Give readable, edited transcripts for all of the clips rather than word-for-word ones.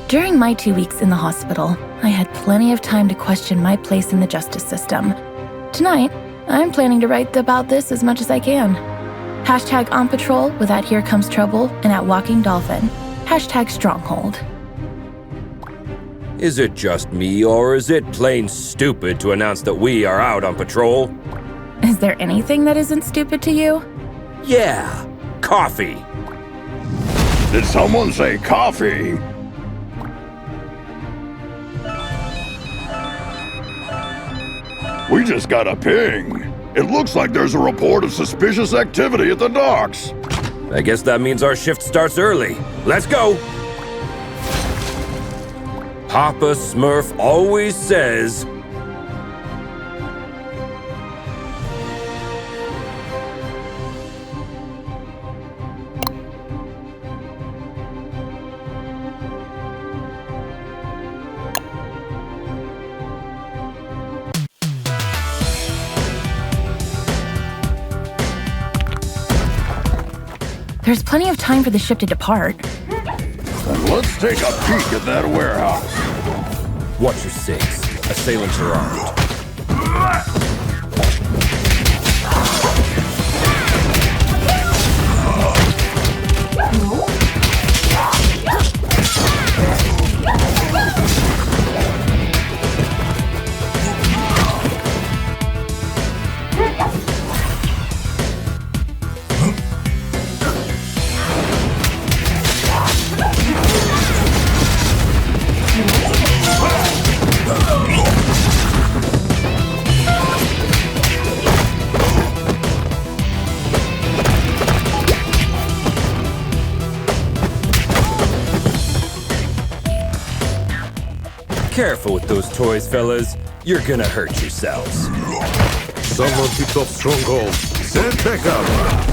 During my 2 weeks in the hospital, I had plenty of time to question my place in the justice system. Tonight, I'm planning to write about this as much as I can. Hashtag on patrol with at Here Comes Trouble and at Walking Dolphin. Hashtag Stronghold. Is it just me, or is it plain stupid to announce that we are out on patrol? Is there anything that isn't stupid to you? Yeah, coffee. Did someone say coffee? We just got a ping. It looks like there's a report of suspicious activity at the docks. I guess that means our shift starts early. Let's go! Papa Smurf always says... There's plenty of time for the ship to depart. Then let's take a peek at that warehouse. Watch your six. Assailants are armed. Careful with those toys, fellas. You're gonna hurt yourselves. Someone picked up Stronghold. Send backup.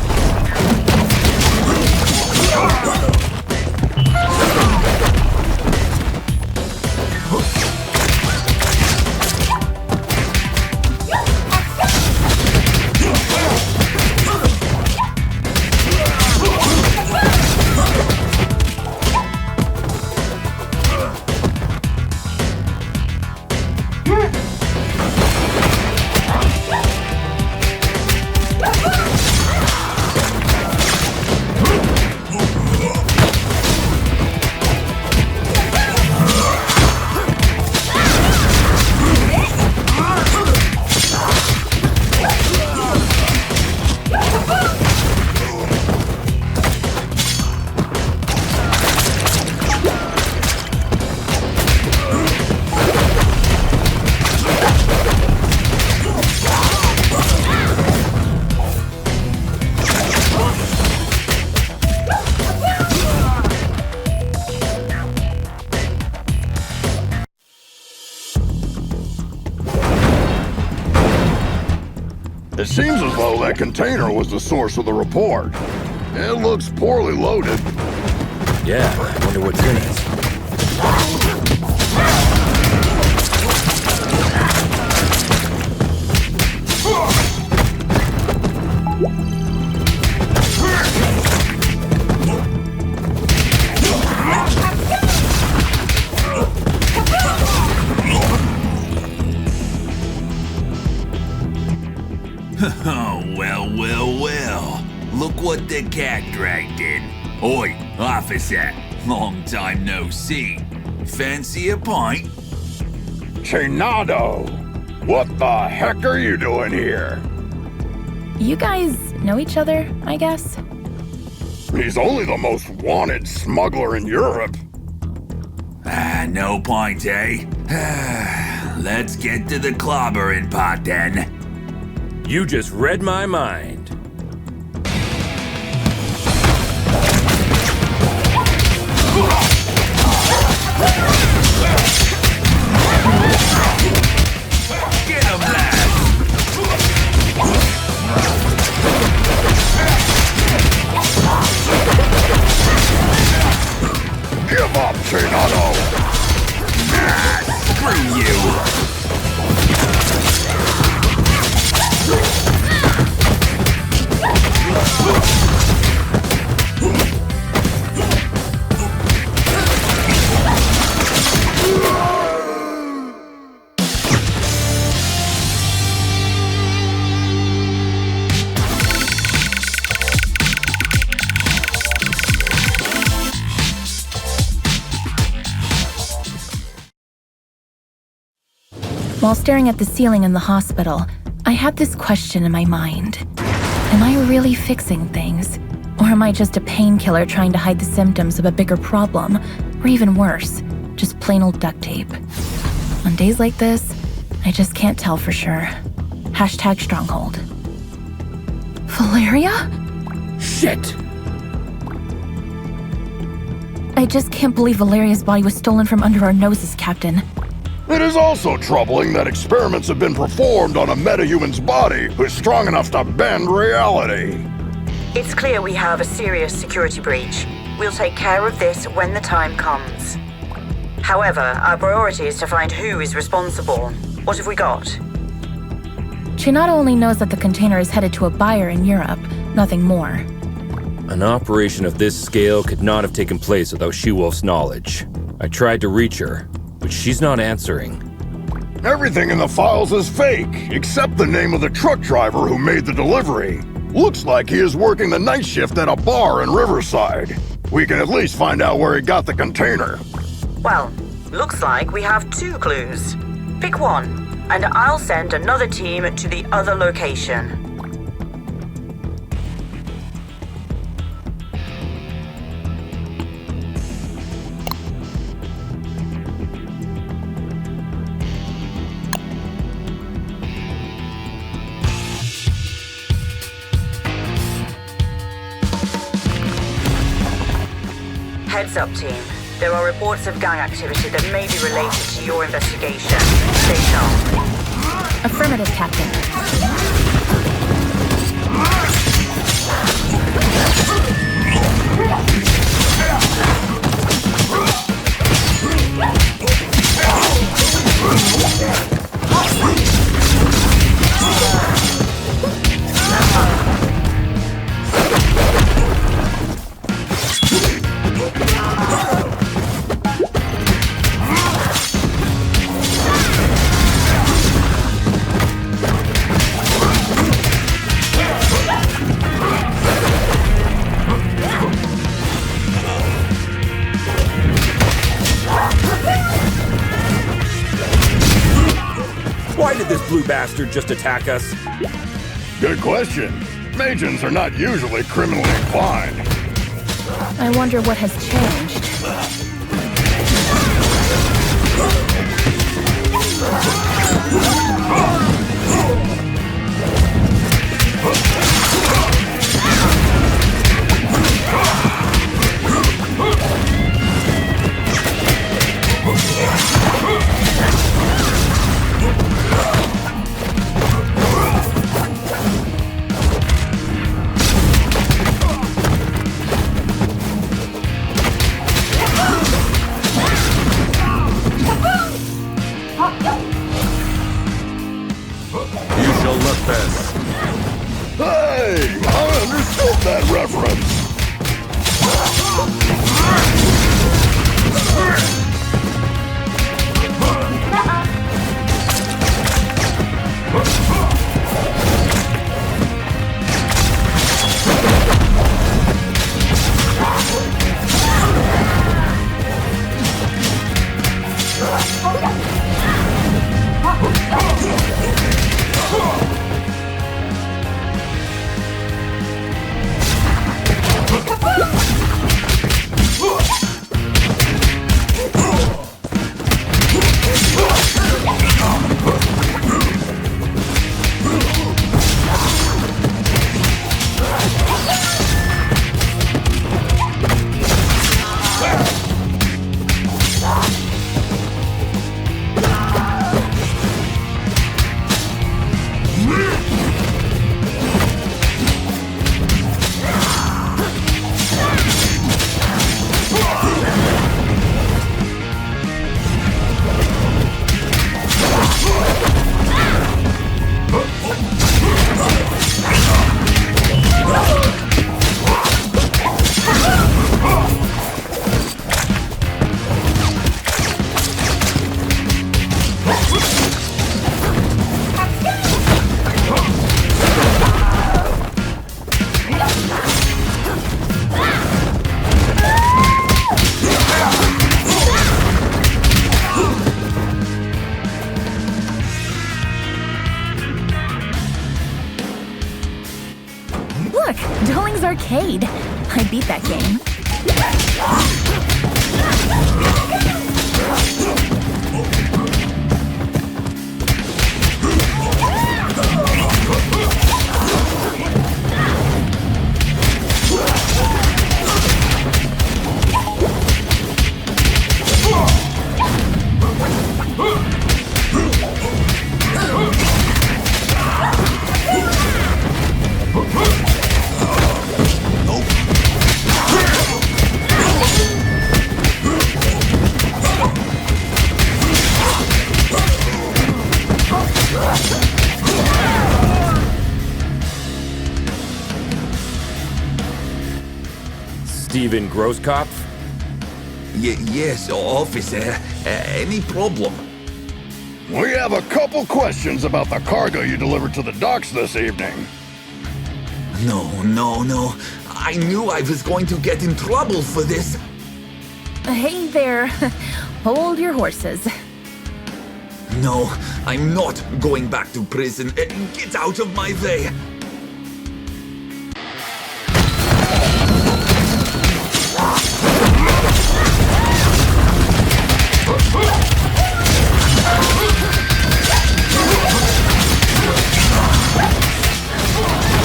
It seems as though that container was the source of the report. It looks poorly loaded. Yeah, I wonder what's in it. Oh, well. Look what the cat dragged in. Oi, officer. Long time no see. Fancy a pint? Chinado! What the heck are you doing here? You guys know each other, I guess? He's only the most wanted smuggler in Europe. No point, eh? Let's get to the clobbering pot then. You just read my mind. Get him, lad! Give up, Chinado! Screw you! While staring at the ceiling in the hospital, I had this question in my mind. Am I really fixing things? Or am I just a painkiller trying to hide the symptoms of a bigger problem? Or even worse, just plain old duct tape? On days like this, I just can't tell for sure. Hashtag Stronghold. Valeria? Shit! I just can't believe Valeria's body was stolen from under our noses, Captain. It is also troubling that experiments have been performed on a metahuman's body who's strong enough to bend reality. It's clear we have a serious security breach. We'll take care of this when the time comes. However, our priority is to find who is responsible. What have we got? She not only knows that the container is headed to a buyer in Europe, nothing more. An operation of this scale could not have taken place without She-Wolf's knowledge. I tried to reach her, but she's not answering. Everything in the files is fake, except the name of the truck driver who made the delivery. Looks like he is working the night shift at a bar in Riverside. We can at least find out where he got the container. Well, looks like we have 2 clues. Pick one, and I'll send another team to the other location. Heads up, team. There are reports of gang activity that may be related to your investigation. Stay sharp. Affirmative, Captain. Why did this blue bastard just attack us? Good question. Magians are not usually criminally inclined. I wonder what has changed. game. Steven Grosskopf? Yes, officer. Any problem? We have a couple questions about the cargo you delivered to the docks this evening. No. I knew I was going to get in trouble for this. Hey there. Hold your horses. No, I'm not going back to prison. Get out of my way.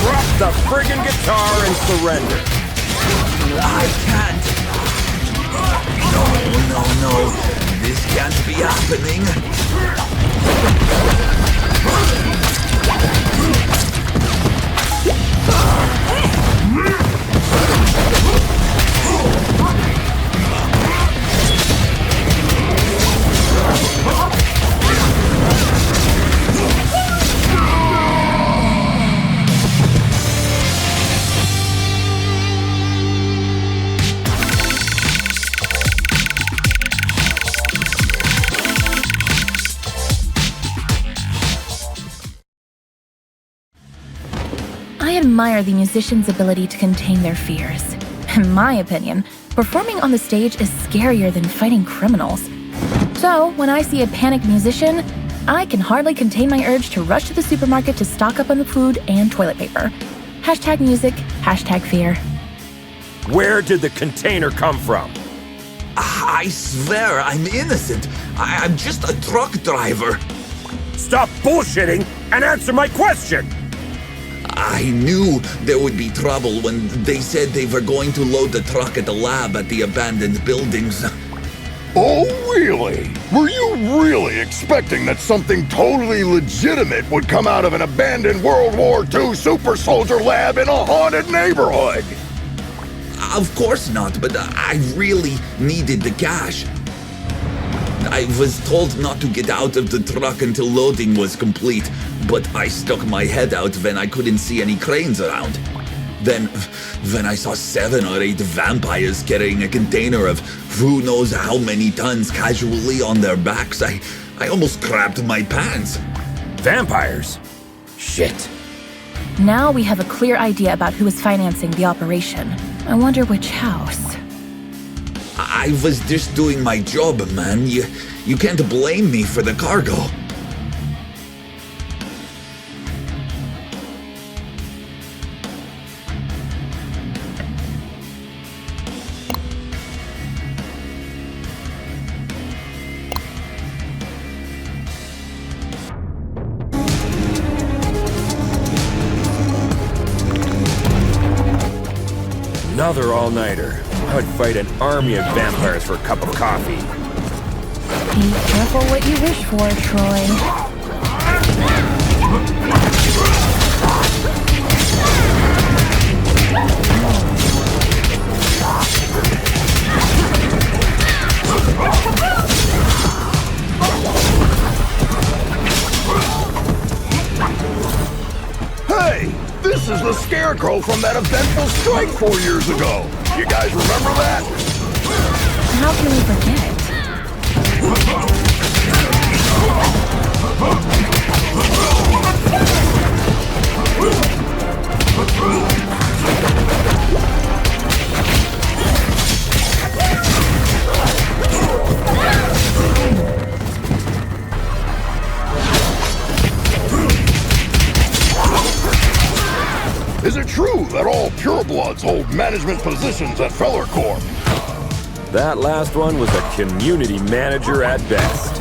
Drop the friggin' guitar and surrender. I can't. No. This can't be happening. I admire the musician's ability to contain their fears. In my opinion, performing on the stage is scarier than fighting criminals. So, when I see a panicked musician, I can hardly contain my urge to rush to the supermarket to stock up on food and toilet paper. Hashtag music, hashtag fear. Where did the container come from? I swear I'm innocent. I'm just a truck driver. Stop bullshitting and answer my question! I knew there would be trouble when they said they were going to load the truck at the lab at the abandoned buildings. Oh, really? Were you really expecting that something totally legitimate would come out of an abandoned World War II super soldier lab in a haunted neighborhood? Of course not, but I really needed the cash. I was told not to get out of the truck until loading was complete, but I stuck my head out when I couldn't see any cranes around. Then, when I saw 7 or 8 vampires carrying a container of who knows how many tons casually on their backs, I almost crapped my pants. Vampires? Shit. Now we have a clear idea about who is financing the operation. I wonder which house. I was just doing my job, man. You can't blame me for the cargo. Another all-nighter. I would fight an army of vampires for a cup of coffee. Be careful what you wish for, Troy. Hey, this is the Scarecrow from that eventful strike 4 years ago. You guys remember that? How can we forget? Is it true that all pure purebloods hold management positions at Feller Corp. That last one was a community manager at best.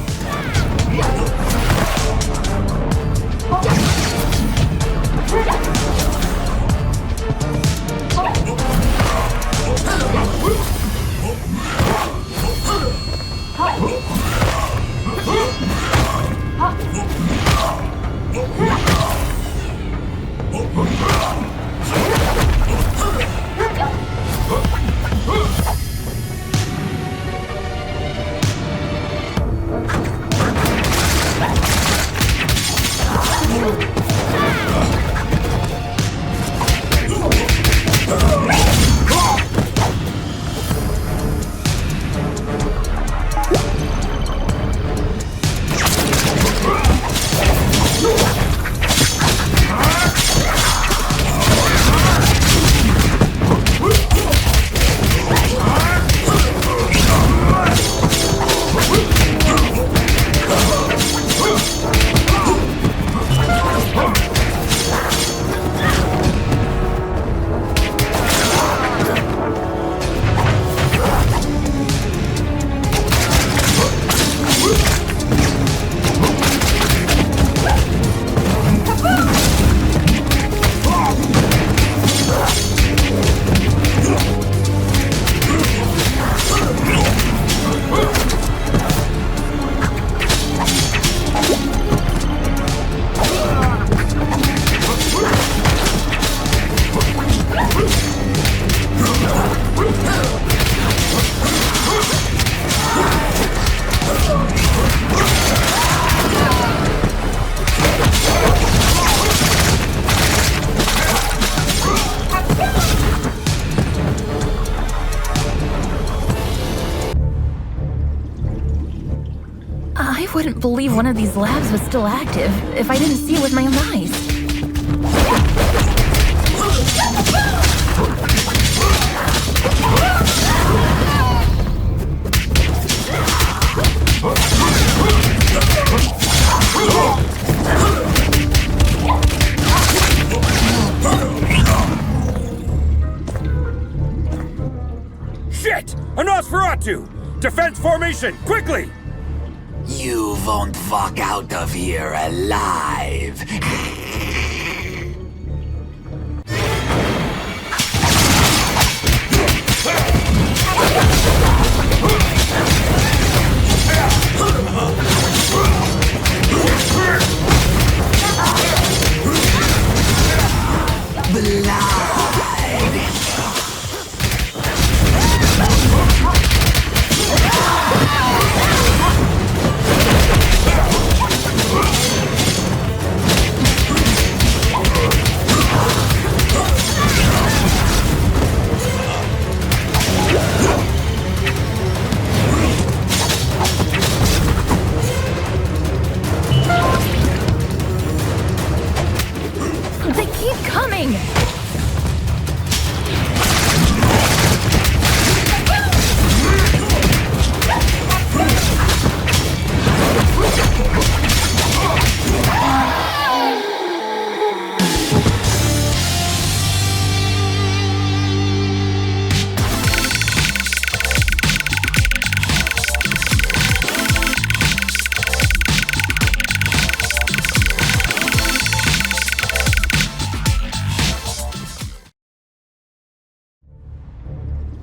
I wouldn't believe one of these labs was still active if I didn't see it with my own eyes. Shit! A Nosferatu! Defense formation, quickly! You won't walk out of here alive. They keep coming!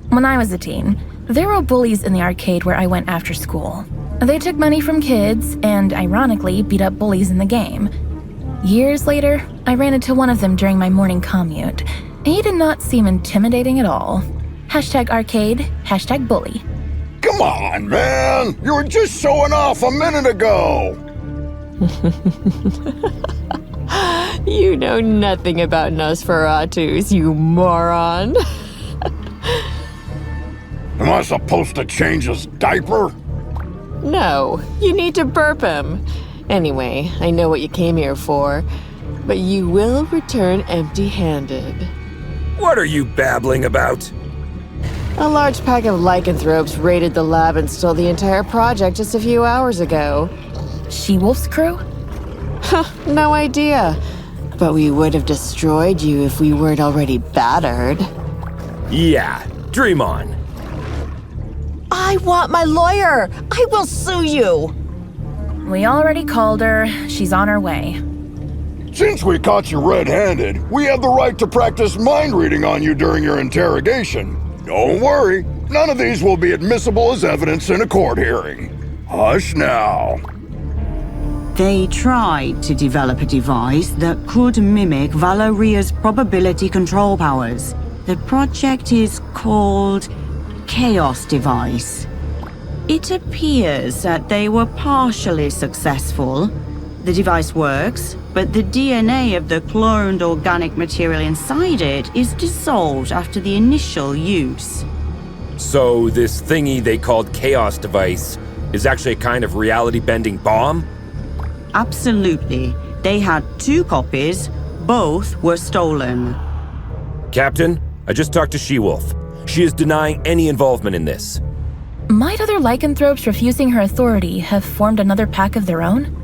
When I was a teen, there were bullies in the arcade where I went after school. They took money from kids and, ironically, beat up bullies in the game. Years later, I ran into one of them during my morning commute. He did not seem intimidating at all. #arcade, #bully. Come on, man! You were just showing off a minute ago! You know nothing about Nosferatus, you moron. Am I supposed to change his diaper? No, you need to burp him. Anyway, I know what you came here for, but you will return empty-handed. What are you babbling about? A large pack of lycanthropes raided the lab and stole the entire project just a few hours ago. She-Wolf's crew? No idea. But we would have destroyed you if we weren't already battered. Yeah, dream on. I want my lawyer! I will sue you! We already called her. She's on her way. Since we caught you red-handed, we have the right to practice mind reading on you during your interrogation. Don't worry, none of these will be admissible as evidence in a court hearing. Hush now. They tried to develop a device that could mimic Valeria's probability control powers. The project is called Chaos Device. It appears that they were partially successful. The device works, but the DNA of the cloned organic material inside it is dissolved after the initial use. So this thingy they called Chaos Device is actually a kind of reality-bending bomb? Absolutely. They had 2 copies. Both were stolen. Captain, I just talked to She-Wolf. She is denying any involvement in this. Might other lycanthropes refusing her authority have formed another pack of their own?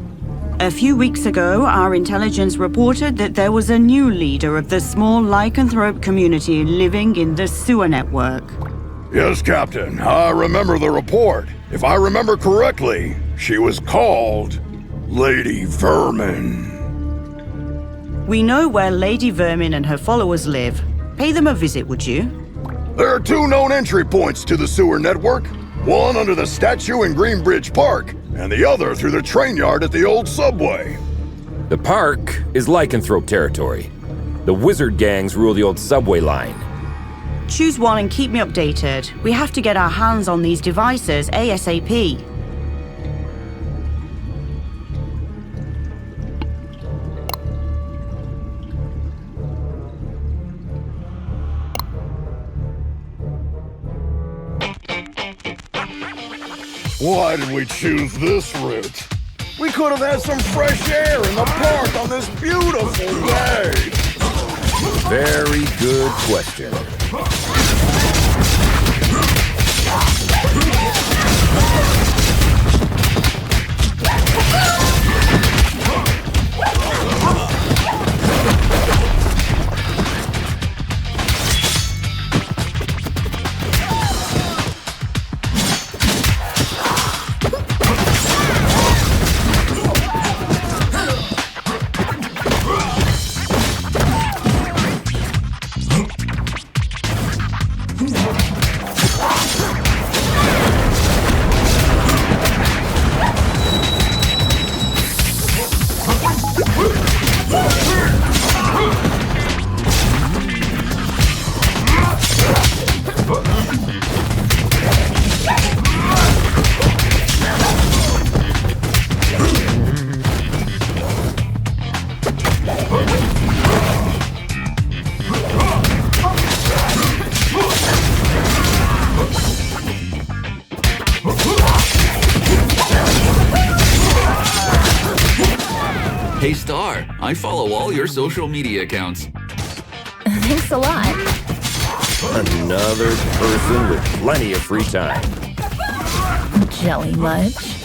A few weeks ago, our intelligence reported that there was a new leader of the small lycanthrope community living in the sewer network. Yes, Captain, I remember the report. If I remember correctly, she was called Lady Vermin. We know where Lady Vermin and her followers live. Pay them a visit, would you? There are 2 known entry points to the sewer network. One under the statue in Greenbridge Park, and the other through the train yard at the old subway. The park is lycanthrope territory. The wizard gangs rule the old subway line. Choose one and keep me updated. We have to get our hands on these devices ASAP. Why did we choose this route? We could have had some fresh air in the park on this beautiful day. Very good question. Hey Star, I follow all your social media accounts. Thanks a lot. Another person with plenty of free time. Jelly much?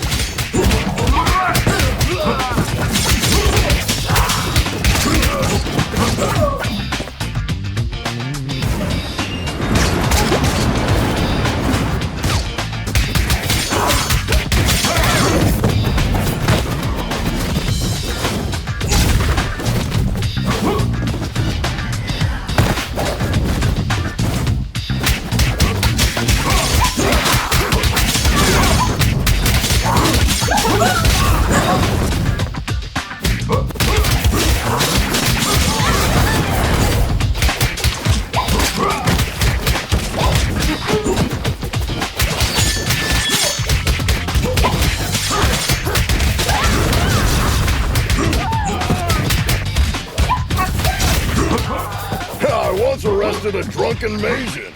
A drunken Mason.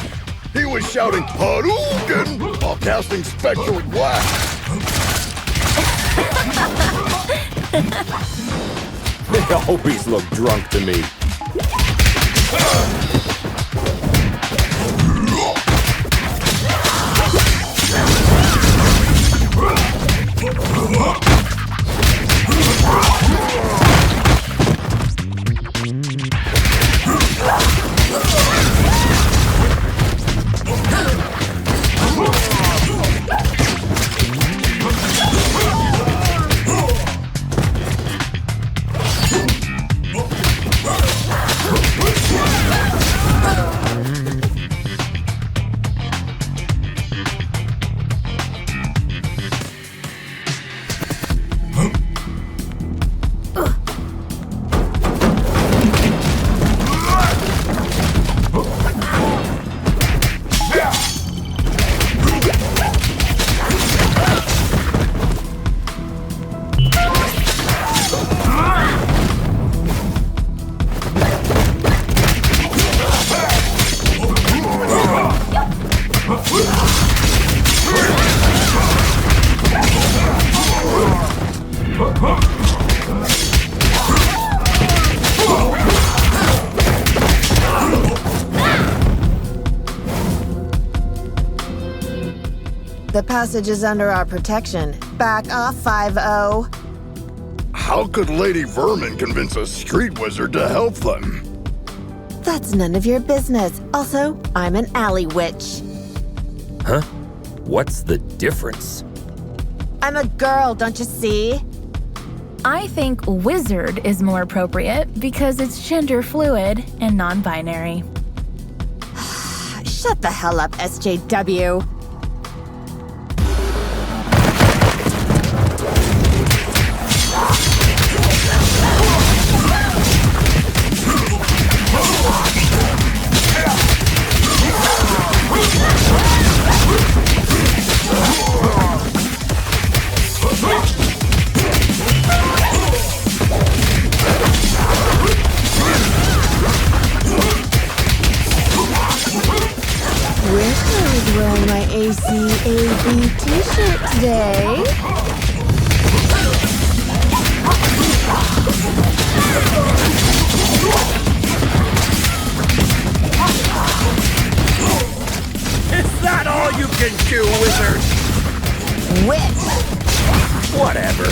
He was shouting Hadouken while casting spectral glass. They always look drunk to me. The passage is under our protection. Back off, 5-0. How could Lady Vermin convince a street wizard to help them? That's none of your business. Also, I'm an alley witch. Huh? What's the difference? I'm a girl, don't you see? I think wizard is more appropriate because it's gender fluid and non-binary. Shut the hell up, SJW. Wearing my ACAB t-shirt today. Is that all you can do, wizard? Witch! Whatever.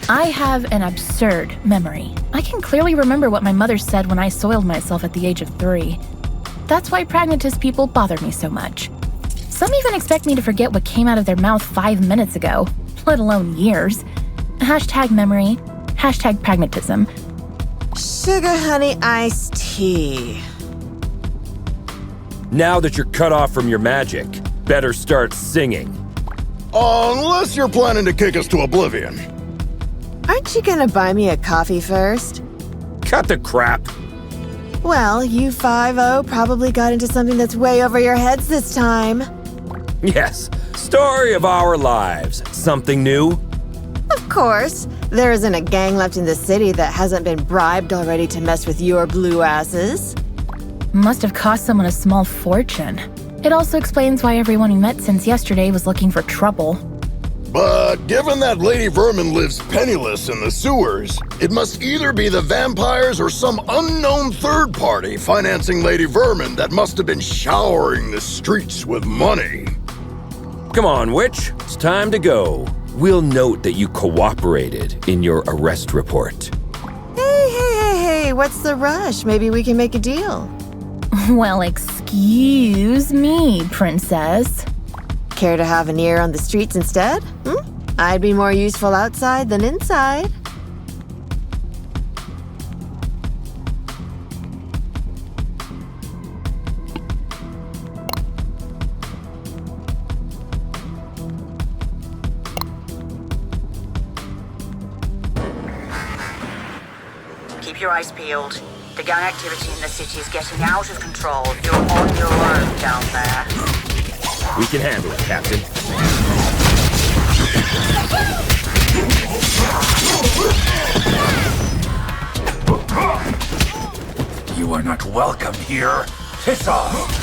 I have an absurd memory. I can clearly remember what my mother said when I soiled myself at the age of 3. That's why pragmatist people bother me so much. Some even expect me to forget what came out of their mouth 5 minutes ago, let alone years. Hashtag memory, hashtag pragmatism. Sugar honey iced tea. Now that you're cut off from your magic, better start singing. Unless you're planning to kick us to oblivion. Aren't you gonna buy me a coffee first? Cut the crap. Well, you 5-0 probably got into something that's way over your heads this time. Yes, story of our lives. Something new? Of course. There isn't a gang left in the city that hasn't been bribed already to mess with your blue asses. Must have cost someone a small fortune. It also explains why everyone we met since yesterday was looking for trouble. But given that Lady Vermin lives penniless in the sewers, it must either be the vampires or some unknown third party financing Lady Vermin that must have been showering the streets with money. Come on, witch. It's time to go. We'll note that you cooperated in your arrest report. Hey, what's the rush? Maybe we can make a deal. Well, excuse me, princess. Care to have an ear on the streets instead? I'd be more useful outside than inside. Keep your eyes peeled. The gang activity in the city is getting out of control. You're on your own down there. We can handle it, Captain. You are not welcome here. Piss off!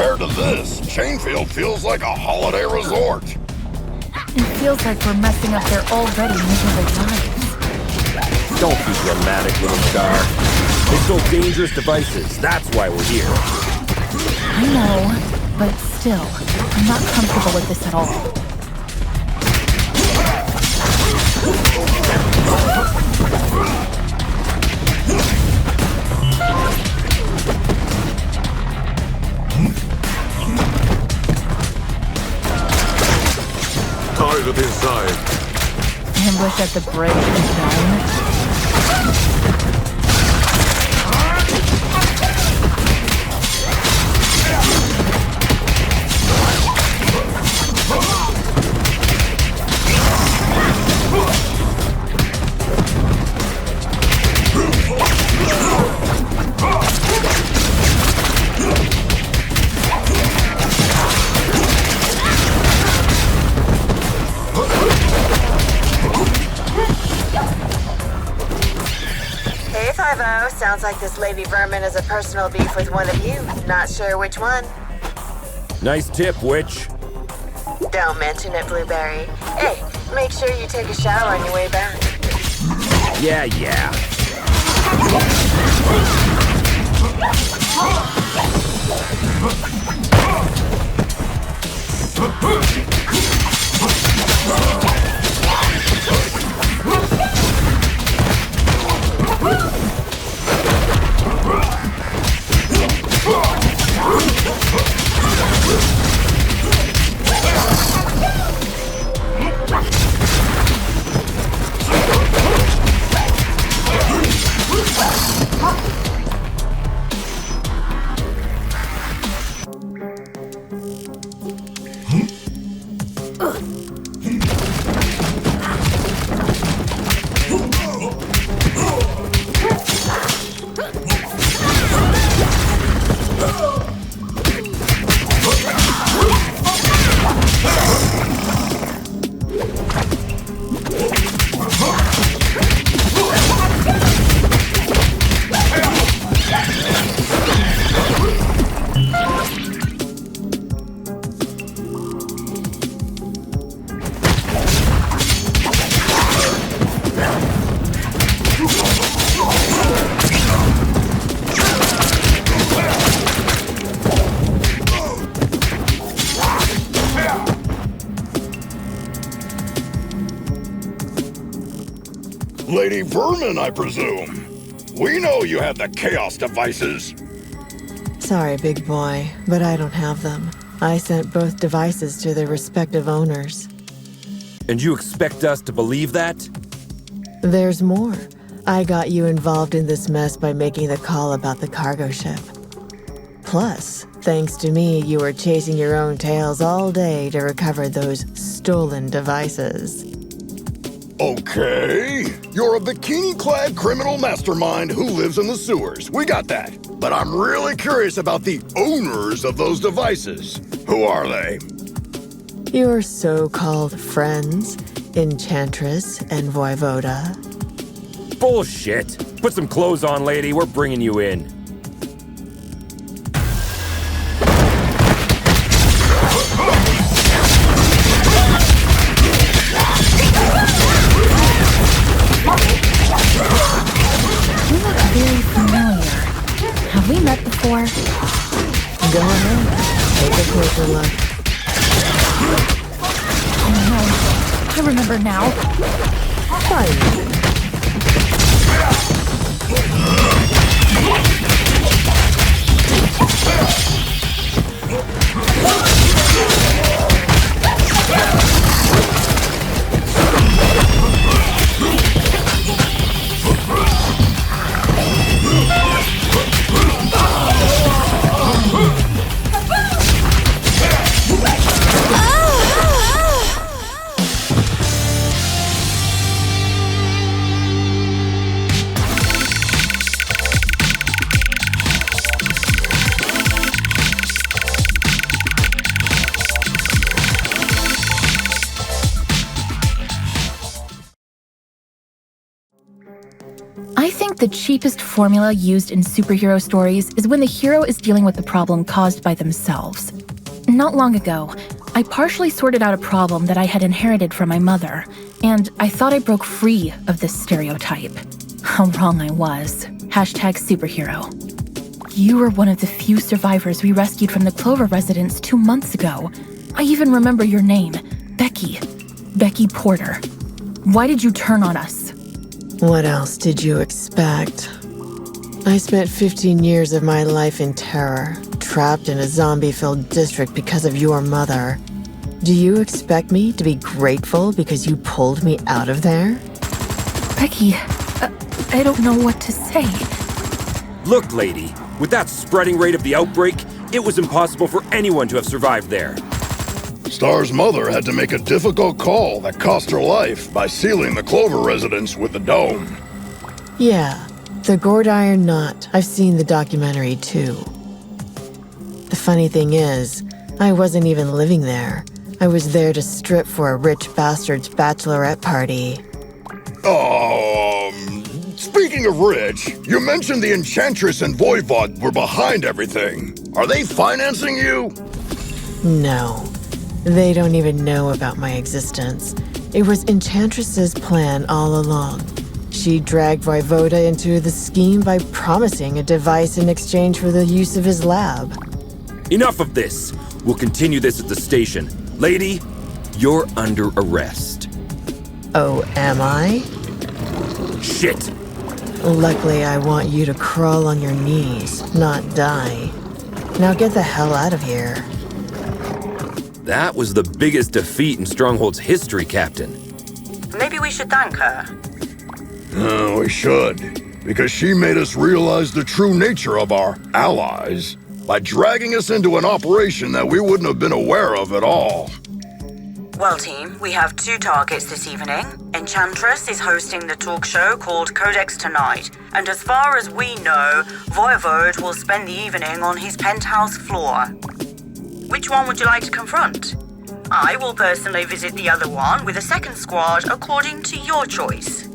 Compared to this, Chainfield feels like a holiday resort. It feels like we're messing up their already miserable lives. Don't be dramatic, little star. They stole dangerous devices. That's why we're here. I know, but still, I'm not comfortable with this at all. Target inside. Ambush at the bridge again. Sounds like this Lady Vermin has a personal beef with one of you. Not sure which one. Nice tip, witch. Don't mention it, Blueberry. Hey, make sure you take a shower on your way back. Yeah. Lady Vermin, I presume. We know you have the Chaos devices. Sorry, big boy, but I don't have them. I sent both devices to their respective owners. And you expect us to believe that? There's more. I got you involved in this mess by making the call about the cargo ship. Plus, thanks to me, you were chasing your own tails all day to recover those stolen devices. Okay, you're a bikini-clad criminal mastermind who lives in the sewers. We got that. But I'm really curious about the owners of those devices. Who are they? Your so-called friends, Enchantress and Voivoda. Bullshit. Put some clothes on, lady. We're bringing you in. You look very familiar. Have we met before? Go ahead. Take a closer look. Oh no. I remember now. Fine. the cheapest formula used in superhero stories is when the hero is dealing with the problem caused by themselves. Not long ago, I partially sorted out a problem that I had inherited from my mother, and I thought I broke free of this stereotype. How wrong I was. #superhero. You were one of the few survivors we rescued from the Clover residence 2 months ago. I even remember your name, Becky. Becky Porter. Why did you turn on us? What else did you expect? I spent 15 years of my life in terror, trapped in a zombie-filled district because of your mother. Do you expect me to be grateful because you pulled me out of there? Becky, I don't know what to say. Look, lady, with that spreading rate of the outbreak, it was impossible for anyone to have survived there. Star's mother had to make a difficult call that cost her life by sealing the Clover residence with the dome. Yeah, the gourd iron knot. I've seen the documentary too. The funny thing is, I wasn't even living there. I was there to strip for a rich bastard's bachelorette party. Speaking of rich, you mentioned the Enchantress and Voivod were behind everything. Are they financing you? No, they don't even know about my existence. It was Enchantress's plan all along. She dragged Voivoda into the scheme by promising a device in exchange for the use of his lab. Enough of this. We'll continue this at the station. Lady, you're under arrest. Oh, am I? Shit! Luckily, I want you to crawl on your knees, not die. Now get the hell out of here. That was the biggest defeat in Stronghold's history, Captain. Maybe we should thank her. We should, because she made us realize the true nature of our allies by dragging us into an operation that we wouldn't have been aware of at all. Well, team, we have 2 targets this evening. Enchantress is hosting the talk show called Codex tonight, and as far as we know, Voivod will spend the evening on his penthouse floor. Which one would you like to confront? I will personally visit the other one with a second squad according to your choice.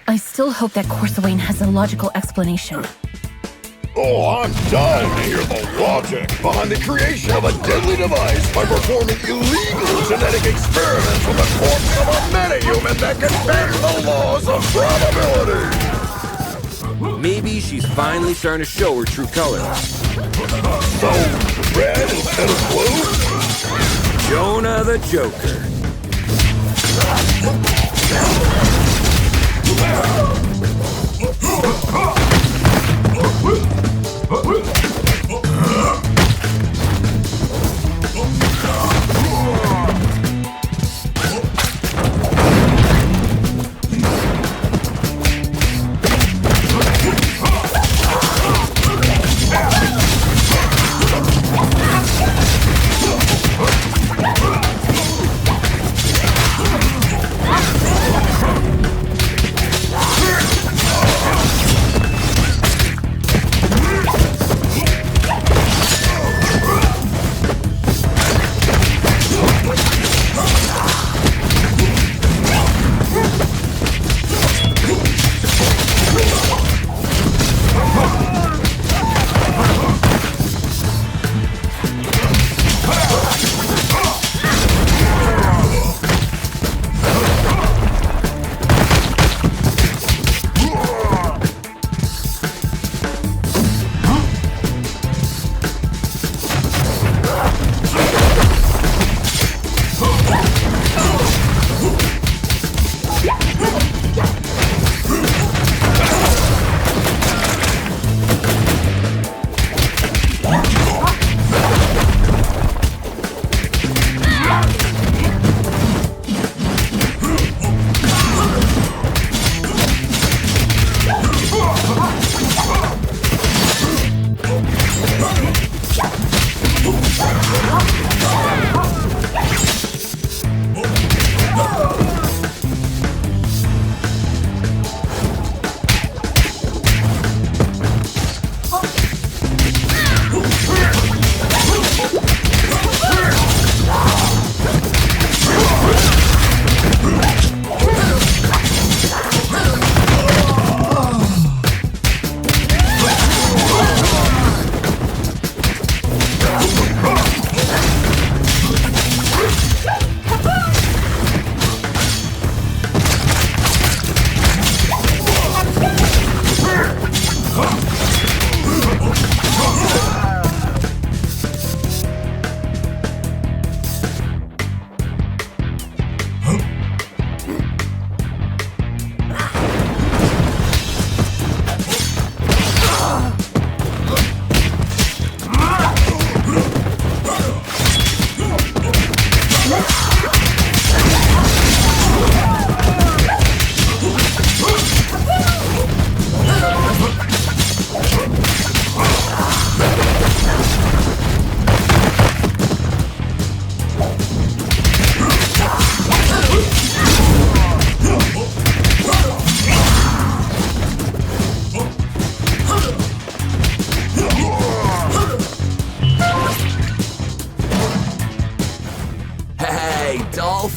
I still hope that Corsawane has a logical explanation. Oh, I'm dying to hear the logic behind the creation of a deadly device by performing illegal genetic experiments with the corpse of a metahuman that can bend the laws of probability. Maybe she's finally starting to show her true colors. So, red instead of blue? Jonah the Joker.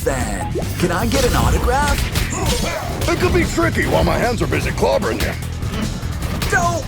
then. Can I get an autograph? It could be tricky while my hands are busy clobbering you. Don't!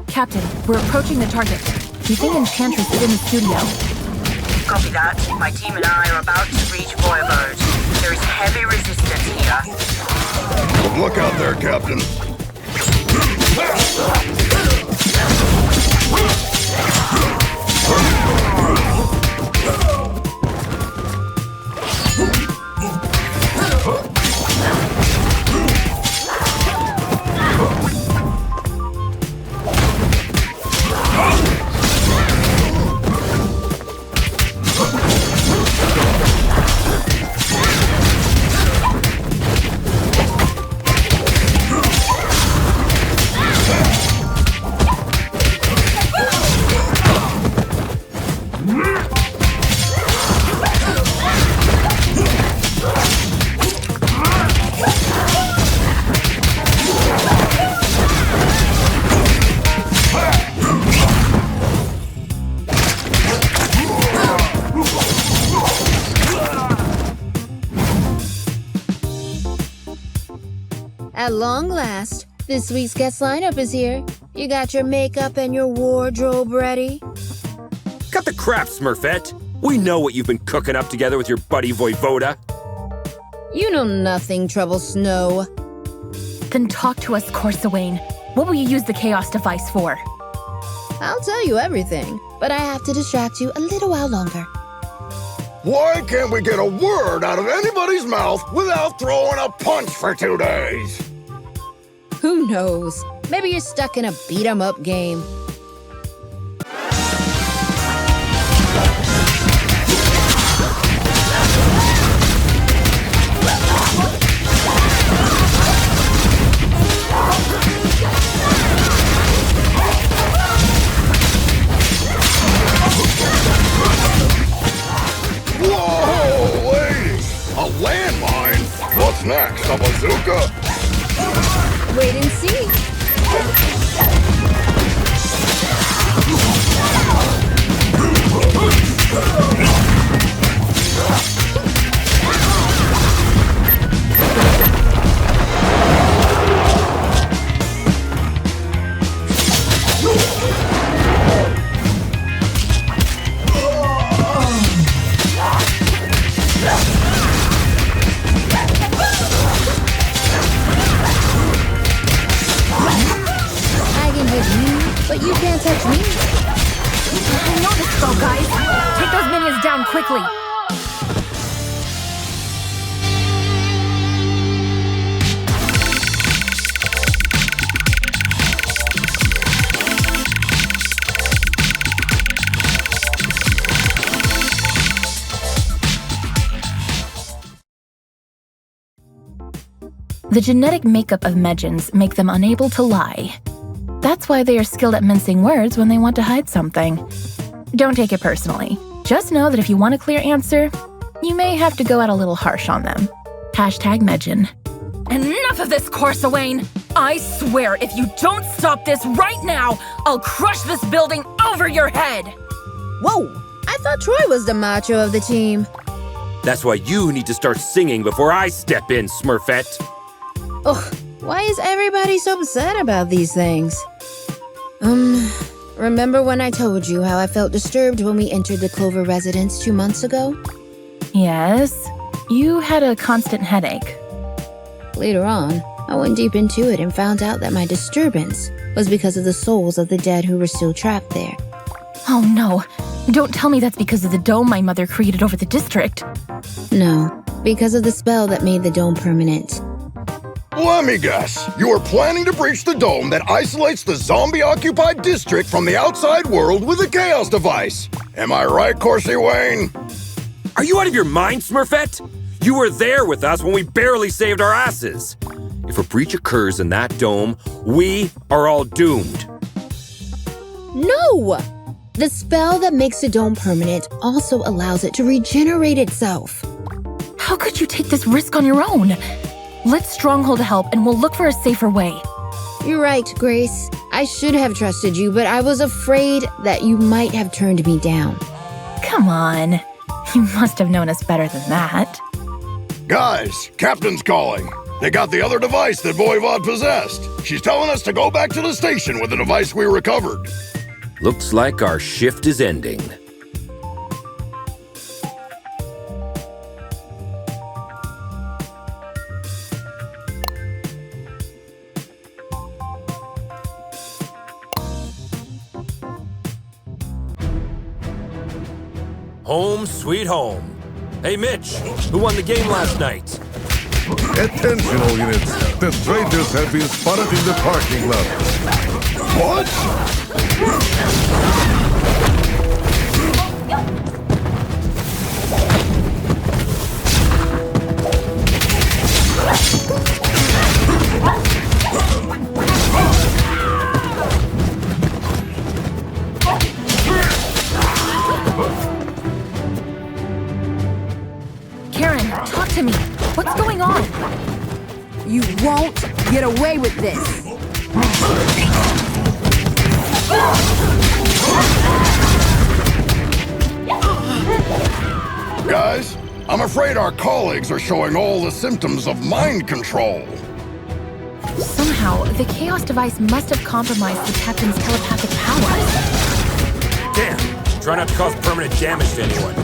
Captain, we're approaching the target. We think Enchantress is in the studio. Copy that. My team and I are about to reach Voivode. There is heavy resistance here. Good luck out there, Captain. At long last, this week's guest lineup is here. You got your makeup and your wardrobe ready? Cut the crap, Smurfette. We know what you've been cooking up together with your buddy Voivoda. You know nothing, Trouble Snow. Then talk to us, Corsawane. What will you use the Chaos device for? I'll tell you everything, but I have to distract you a little while longer. Why can't we get a word out of anybody's mouth without throwing a punch for 2 days? Who knows? Maybe you're stuck in a beat-em-up game. Whoa, lady! A landmine? What's next, a bazooka? Wait and see. But you can't touch me. I know this spell, guys. Take those minions down quickly. The genetic makeup of Medjans make them unable to lie. That's why they are skilled at mincing words when they want to hide something. Don't take it personally. Just know that if you want a clear answer, you may have to go out a little harsh on them. #Medjan. Enough of this, Corsawane! I swear, if you don't stop this right now, I'll crush this building over your head! Whoa! I thought Troy was the macho of the team. That's why you need to start singing before I step in, Smurfette. Ugh, why is everybody so upset about these things? Remember when I told you how I felt disturbed when we entered the Clover residence 2 months ago? Yes, you had a constant headache. Later on, I went deep into it and found out that my disturbance was because of the souls of the dead who were still trapped there. Oh no, don't tell me that's because of the dome my mother created over the district. No, because of the spell that made the dome permanent. Let me guess. You are planning to breach the dome that isolates the zombie-occupied district from the outside world with a chaos device. Am I right, Corsi Wayne? Are you out of your mind, Smurfette? You were there with us when we barely saved our asses. If a breach occurs in that dome, we are all doomed. No! The spell that makes the dome permanent also allows it to regenerate itself. How could you take this risk on your own? Let Stronghold help and we'll look for a safer way. You're right, Grace. I should have trusted you, but I was afraid that you might have turned me down. Come on. You must have known us better than that. Guys, Captain's calling. They got the other device that Voivod possessed. She's telling us to go back to the station with the device we recovered. Looks like our shift is ending. Home sweet home. Hey, Mitch, who won the game last night? Attention, all units. The strangers have been spotted in the parking lot. What? Karen, talk to me. What's going on? You won't get away with this! Guys, I'm afraid our colleagues are showing all the symptoms of mind control. Somehow, the chaos device must have compromised the captain's telepathic powers. Damn! Try not to cause permanent damage to anyone.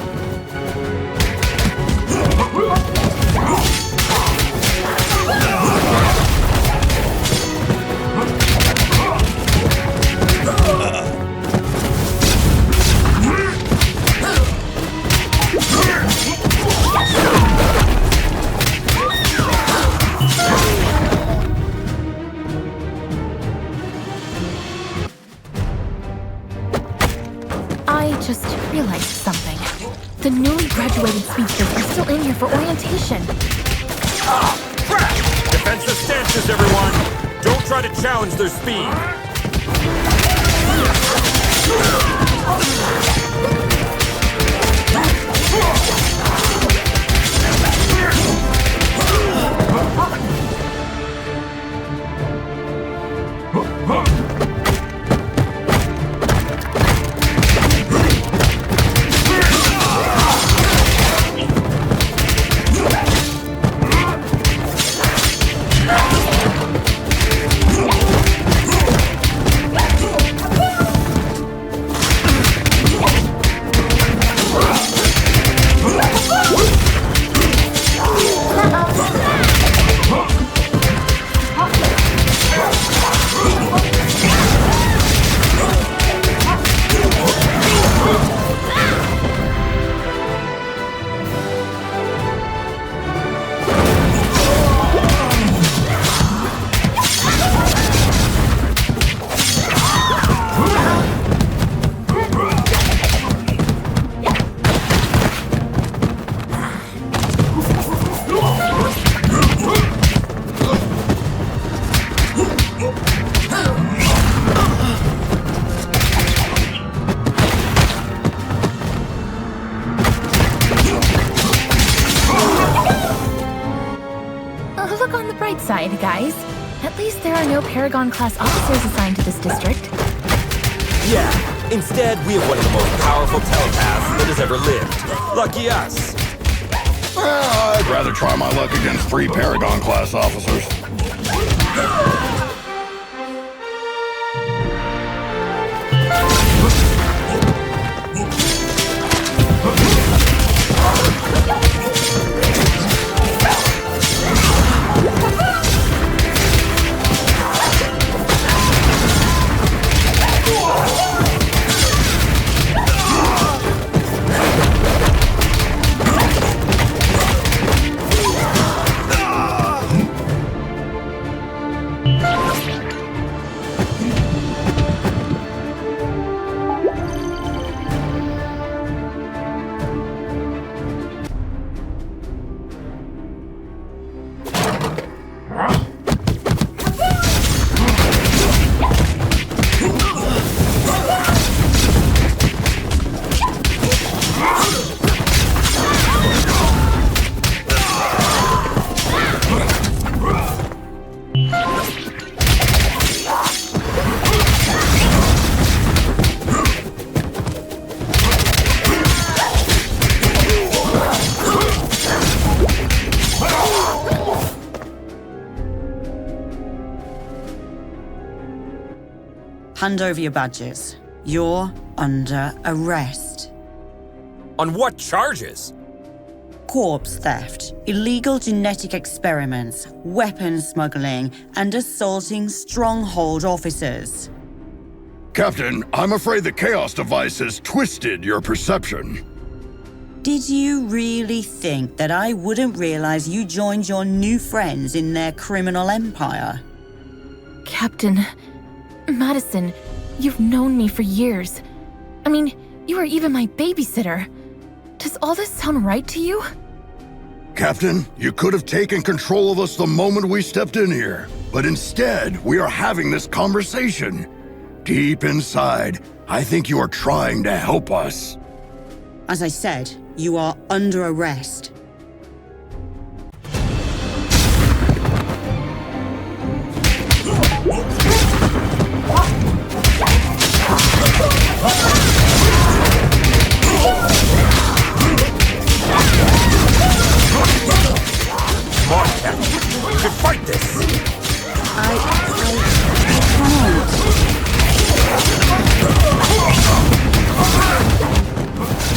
I just realized something. The newly graduated speedsters are still in here for orientation. Ah, crap! Defensive stances, everyone! Don't try to challenge their speed! Riverside, guys. At least there are no Paragon-class officers assigned to this district. Yeah, instead we have one of the most powerful telepaths that has ever lived. Lucky us. I'd rather try my luck against 3 Paragon-class officers. Hand over your badges. You're under arrest. On what charges? Corpse theft, illegal genetic experiments, weapons smuggling, and assaulting Stronghold officers. Captain, I'm afraid the Chaos device has twisted your perception. Did you really think that I wouldn't realize you joined your new friends in their criminal empire? Captain, Madison, you've known me for years. I mean, you were even my babysitter. Does all this sound right to you? Captain, you could have taken control of us the moment we stepped in here. But instead, we are having this conversation. Deep inside, I think you are trying to help us. As I said, you are under arrest. Come on, Captain. You can fight this. I can't.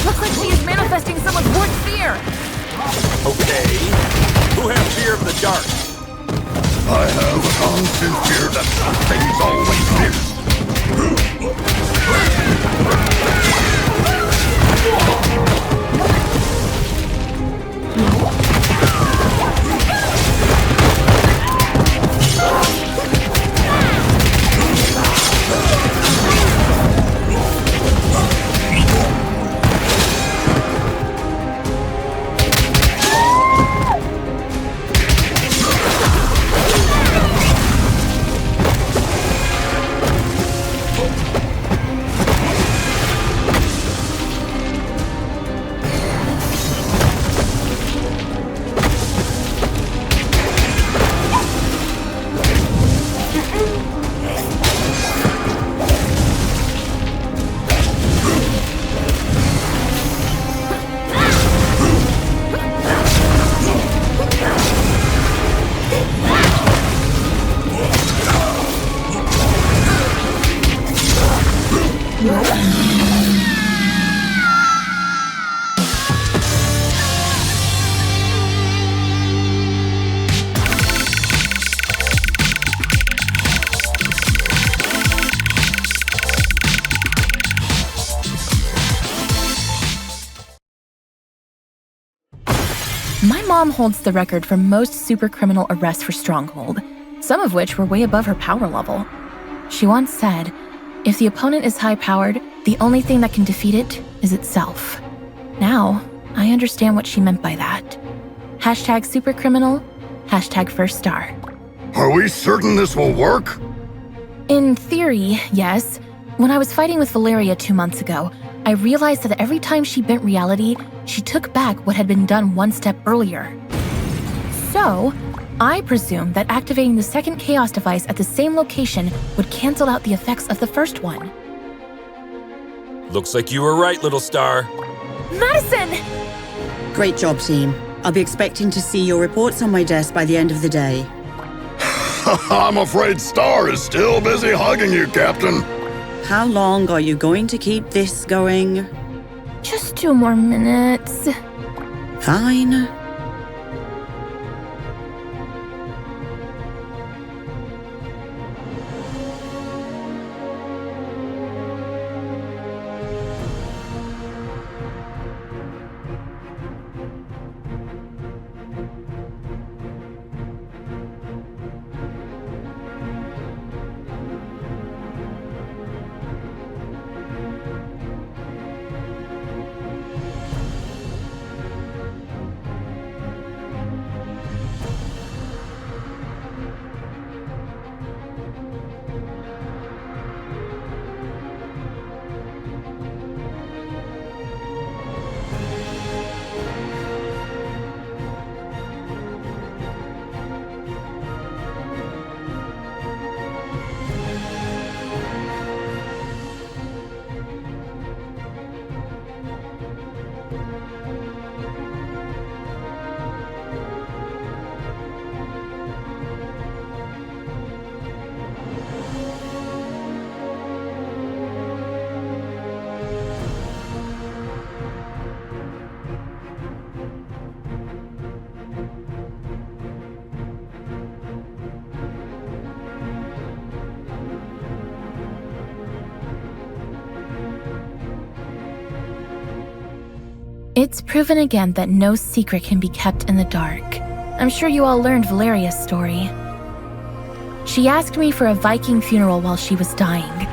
Looks like she is manifesting someone's worst fear. Okay. Who has fear of the dark? I have a constant fear that something's always near. My mom holds the record for most supercriminal arrests for Stronghold, some of which were way above her power level. She once said, if the opponent is high-powered, the only thing that can defeat it is itself. Now, I understand what she meant by that. Hashtag supercriminal, hashtag first star. Are we certain this will work? In theory, yes. When I was fighting with Valeria 2 months ago, I realized that every time she bent reality, she took back what had been done one step earlier. So, I presume that activating the second Chaos device at the same location would cancel out the effects of the first one. Looks like you were right, little star. Madison! Great job, team. I'll be expecting to see your reports on my desk by the end of the day. I'm afraid Star is still busy hugging you, Captain. How long are you going to keep this going? Just 2 more minutes. Fine. It's proven again that no secret can be kept in the dark. I'm sure you all learned Valeria's story. She asked me for a Viking funeral while she was dying.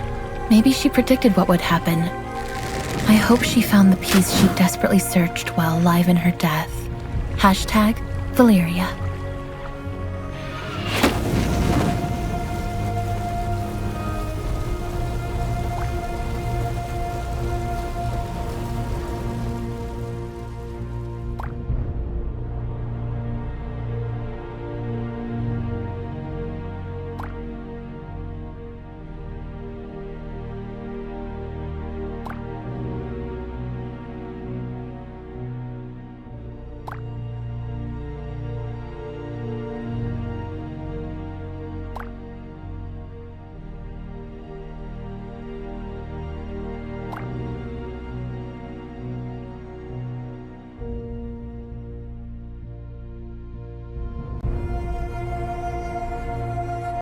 Maybe she predicted what would happen. I hope she found the peace she desperately searched while alive in her death. #Valeria.